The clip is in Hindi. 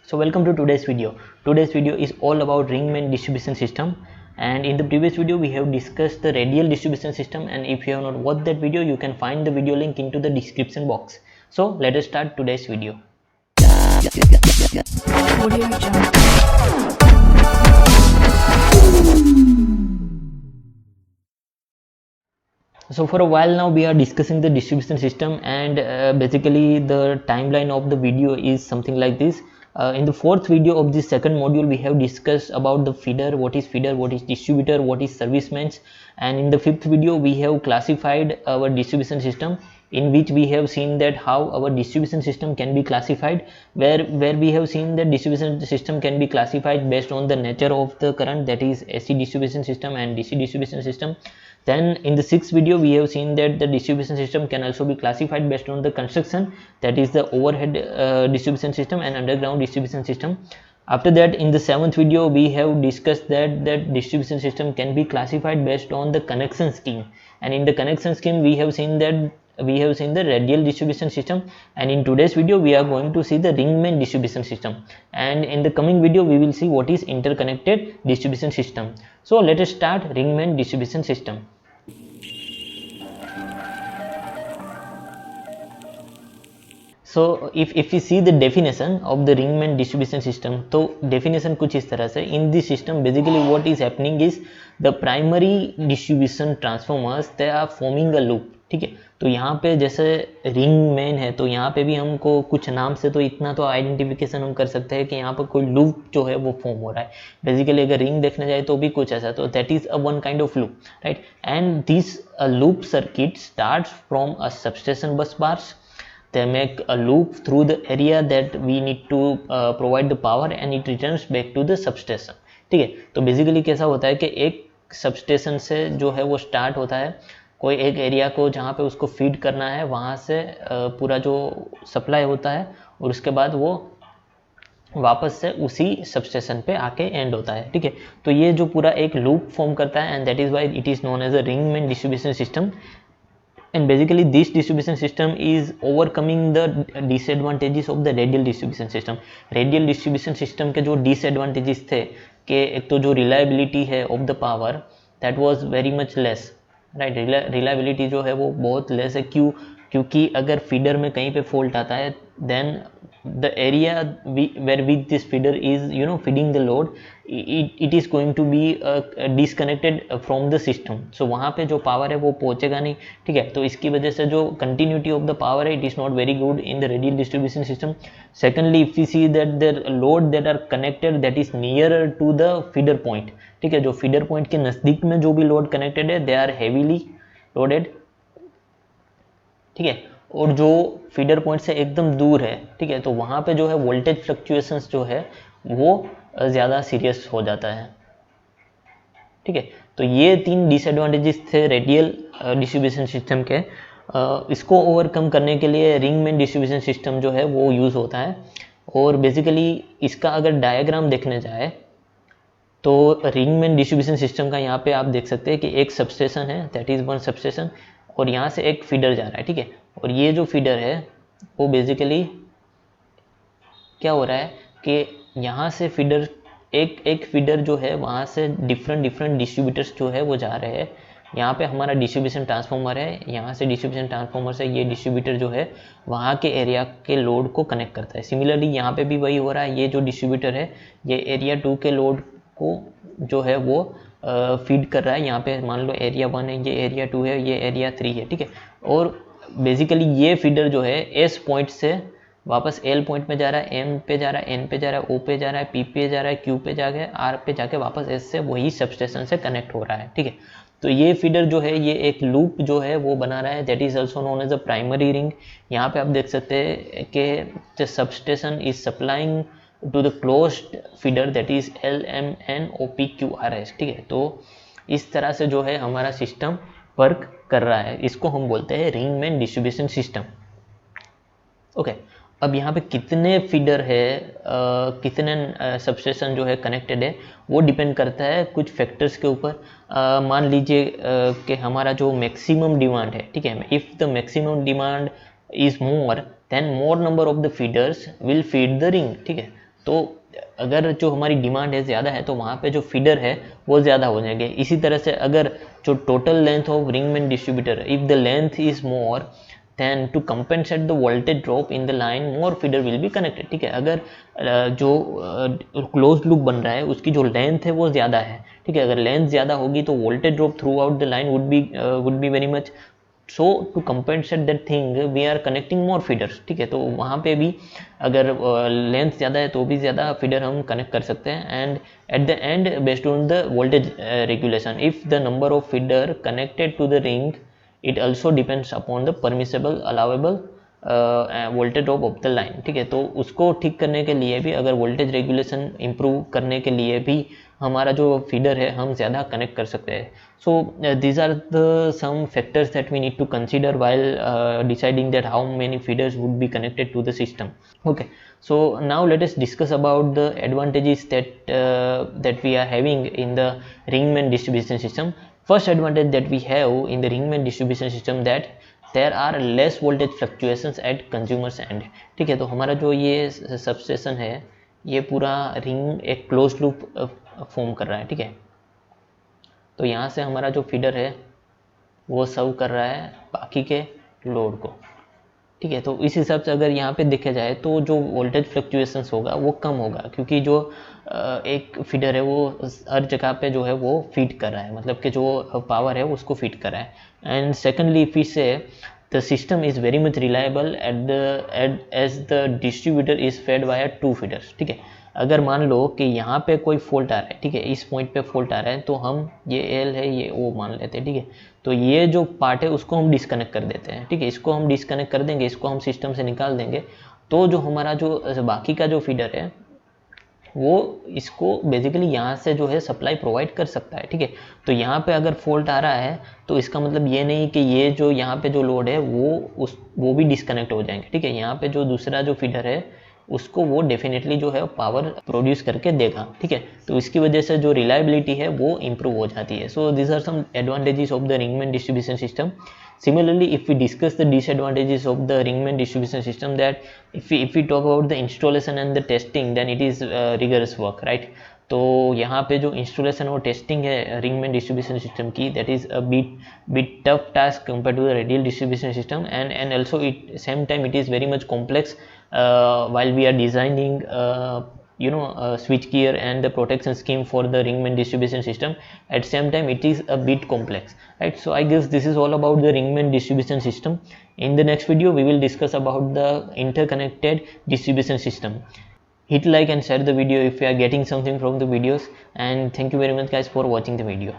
So welcome to today's video. Today's video is all about ring main distribution system, and in the previous video we have discussed the radial distribution system, and if you have not watched that video you can find the video link into the description box. So let us start today's video. So for a while now we are discussing the distribution system, and basically the timeline of the video is something like this. In the fourth video of this second module we have discussed about the feeder, what is distributor, what is servicemen, and in the fifth video we have classified our distribution system, in which we have seen that how our distribution system can be classified, where we have seen that distribution system can be classified based on the nature of the current, that is AC distribution system and DC distribution system. Then in the sixth video we have seen that the distribution system can also be classified based on the construction, that is the overhead distribution system and underground distribution system. After that, in the seventh video we have discussed that distribution system can be classified based on the connection scheme, and in the connection scheme we have seen the radial distribution system, and in today's video we are going to see the ring main distribution system, and in the coming video we will see what is interconnected distribution system. So let us start ring main distribution system. So if we see the definition of the ring main distribution system, तो definition कुछ इस तरह से, in this system basically what is happening is the primary distribution transformers they are forming a loop. ठीक है, तो यहाँ पे जैसे रिंग मेन है तो यहाँ पे भी हमको कुछ नाम से तो इतना तो आइडेंटिफिकेशन हम कर सकते हैं कि यहाँ पर कोई लूप जो है वो फॉर्म हो रहा है. बेसिकली अगर रिंग देखने जाए तो भी कुछ ऐसा, तो that is a one kind of loop, right. And this loop circuit starts from a substation बस bars. They make a loop through the area that we need to provide the power and it returns back to the substation. ठीक है, तो बेसिकली कैसा होता है कि एक सबस्टेशन से जो है वो स्टार्ट होता है, कोई एक एरिया को जहाँ पे उसको फीड करना है वहाँ से पूरा जो सप्लाई होता है, और उसके बाद वो वापस से उसी सबस्टेशन पे आके एंड होता है. ठीक है, तो ये जो पूरा एक लूप फॉर्म करता है, and that is why it is known as a ring main distribution system. And basically this distribution system is overcoming the disadvantages of the radial distribution system. Radial distribution system के जो disadvantages थे कि एक तो जो reliability है of the power that was very much less, right. Reliability जो है वो बहुत less है. क्योंकि अगर feeder में कहीं पे fault आता है then the area where with this feeder is feeding the load, it is going to be disconnected from the system. So वहाँ पे जो power है वो पहुँचेगा नहीं. ठीक है, तो इसकी वजह से जो continuity of the power है it is not very good in the radial distribution system. Secondly, if we see that the load that are connected that is nearer to the feeder point, ठीक है, जो feeder point के नज़दीक में जो भी load connected है they are heavily loaded. ठीक है, और जो फीडर पॉइंट से एकदम दूर है, ठीक है, तो वहाँ पे जो है वोल्टेज फ्लक्चुएशंस जो है वो ज़्यादा सीरियस हो जाता है. ठीक है, तो ये तीन डिसएडवांटेजेस थे रेडियल डिस्ट्रीब्यूशन सिस्टम के. इसको ओवरकम करने के लिए रिंग मेन डिस्ट्रीब्यूशन सिस्टम जो है वो यूज़ होता है. और बेसिकली इसका अगर डायग्राम देखने जाए तो रिंग मेन डिस्ट्रीब्यूशन सिस्टम का यहाँ पे आप देख सकते हैं कि एक सबस्टेशन है, दैट इज़ वन सबस्टेशन, और यहाँ से एक फीडर जा रहा है. ठीक है, और ये जो फीडर है वो बेसिकली क्या हो रहा है कि यहाँ से फीडर एक फीडर जो है वहाँ से डिफरेंट डिस्ट्रीब्यूटर्स जो है वो जा रहे हैं. यहाँ पे हमारा डिस्ट्रीब्यूशन ट्रांसफार्मर है, यहाँ से डिस्ट्रीब्यूशन ट्रांसफार्मर से ये डिस्ट्रीब्यूटर जो है वहाँ के एरिया के लोड को कनेक्ट करता है. सिमिलरली यहाँ पे भी वही हो रहा है, ये जो डिस्ट्रीब्यूटर है ये एरिया 2 के लोड को जो है वो फीड कर रहा है. यहाँ पे मान लो एरिया 1 है, ये एरिया 2 है, ये एरिया 3 है. ठीक है, और बेसिकली ये फीडर जो है एस पॉइंट से वापस एल पॉइंट में जा रहा है, एम पे जा रहा है, एन पे जा रहा है, ओ पे जा रहा है, पी पे जा रहा है, क्यू पे जाके आर पे जाके वापस एस से वही सबस्टेशन से कनेक्ट हो रहा है. ठीक है, तो ये फीडर जो है ये एक लूप जो है वो बना रहा है, that is also known as a primary ring. यहाँ पे आप देख सकते हैं कि the substation is supplying to the closed feeder that is L M N O P Q R S. ठीक है, तो इस तरह से जो है हमारा सिस्टम वर्क कर रहा है. इसको हम बोलते हैं ring main distribution system. Okay, अब यहाँ पे कितने फीडर है, कितने सबस्टेशन जो है कनेक्टेड है वो डिपेंड करता है कुछ फैक्टर्स के ऊपर. मान लीजिए कि हमारा जो मैक्सिमम डिमांड है, ठीक है, if the maximum demand is more than more number of the feeders will feed the ring. ठीक है, तो अगर जो हमारी डिमांड है ज़्यादा है तो वहाँ पे जो फीडर है वो ज़्यादा हो जाएंगे। इसी तरह से अगर जो total length of ring main distributor, if the length is more then to compensate the voltage drop in the line more feeder will be connected। ठीक है, अगर जो क्लोज लूप बन रहा है उसकी जो लेंथ है वो ज़्यादा है, ठीक है, अगर लेंथ ज़्यादा होगी तो voltage drop throughout the line would be very much. So to compensate that thing we are connecting more feeders. ठीक है, तो वहाँ पे भी अगर लेंथ ज़्यादा है तो भी ज़्यादा फीडर हम कनेक्ट कर सकते हैं। And at the end based on the voltage regulation, if the number of feeder connected to the ring it also depends upon the permissible allowable voltage drop of the line. ठीक है, तो उसको ठीक करने के लिए भी, अगर वोल्टेज रेगुलेशन इंप्रूव करने के लिए भी हमारा जो फीडर है हम ज़्यादा कनेक्ट कर सकते हैं। So these are the some factors that we need to consider while deciding that how many feeders would be connected to the system. Okay, so now let us discuss about the advantages that we are having in the Ringman distribution system. First advantage that we have in the Ringman distribution system that there are less voltage fluctuations at consumers end। ठीक है, तो हमारा जो ये सबस्टेशन है ये पूरा रिंग एक क्लोज लूप फॉर्म कर रहा है। ठीक है, तो यहाँ से हमारा जो फीडर है वो सर्व कर रहा है बाकी के लोड को। ठीक है, तो इस हिसाब से अगर यहाँ पे देखा जाए तो जो वोल्टेज फ्लक्चुएशंस होगा वो कम होगा, क्योंकि जो एक फीडर है वो हर जगह पे जो है वो फीड कर रहा है, मतलब कि जो पावर है उसको फीड कर रहा है। And secondly if we say the system is very much reliable as the distributor is fed by 2 feeders. ठीक है, अगर मान लो कि यहाँ पे कोई फॉल्ट आ रहा है, ठीक है, इस पॉइंट पे फॉल्ट आ रहा है, तो हम ये एल है ये ओ मान लेते हैं। ठीक है, तो ये जो पार्ट है उसको हम डिस्कनेक्ट कर देते हैं। ठीक है, इसको हम डिस्कनेक्ट कर देंगे, इसको हम सिस्टम से निकाल देंगे, तो जो हमारा जो बाकी का जो फीडर है वो इसको बेसिकली यहाँ से जो है सप्लाई प्रोवाइड कर सकता है। ठीक है, तो यहाँ पे अगर फॉल्ट आ रहा है तो इसका मतलब ये नहीं कि ये जो यहाँ पे जो लोड है वो भी डिस्कनेक्ट हो जाएंगे। ठीक है, यहाँ पे जो दूसरा जो फीडर है उसको वो डेफिनेटली जो है पावर प्रोड्यूस करके देगा। ठीक है, तो इसकी वजह से जो रिलायबिलिटी है वो इम्प्रूव हो जाती है। So this are some advantages of the ring main distribution system. Similarly, if we discuss the disadvantages of the Ringman distribution system, that if we talk about the installation and the testing, then it is rigorous work, right? तो यहाँ पे जो इंस्टॉलेशन और टेस्टिंग है रिंगमैन डिस्ट्रीब्यूशन सिस्टम की, that is a bit tough task compare to the radial distribution system, and also it same time it is very much complex while we are designing switch gear and the protection scheme for the Ringman distribution system. At same time it is a bit complex, right? So I guess this is all about the Ringman distribution system. In the next video we will discuss about the interconnected distribution system. Hit like and share the video if you are getting something from the videos, and thank you very much guys for watching the video.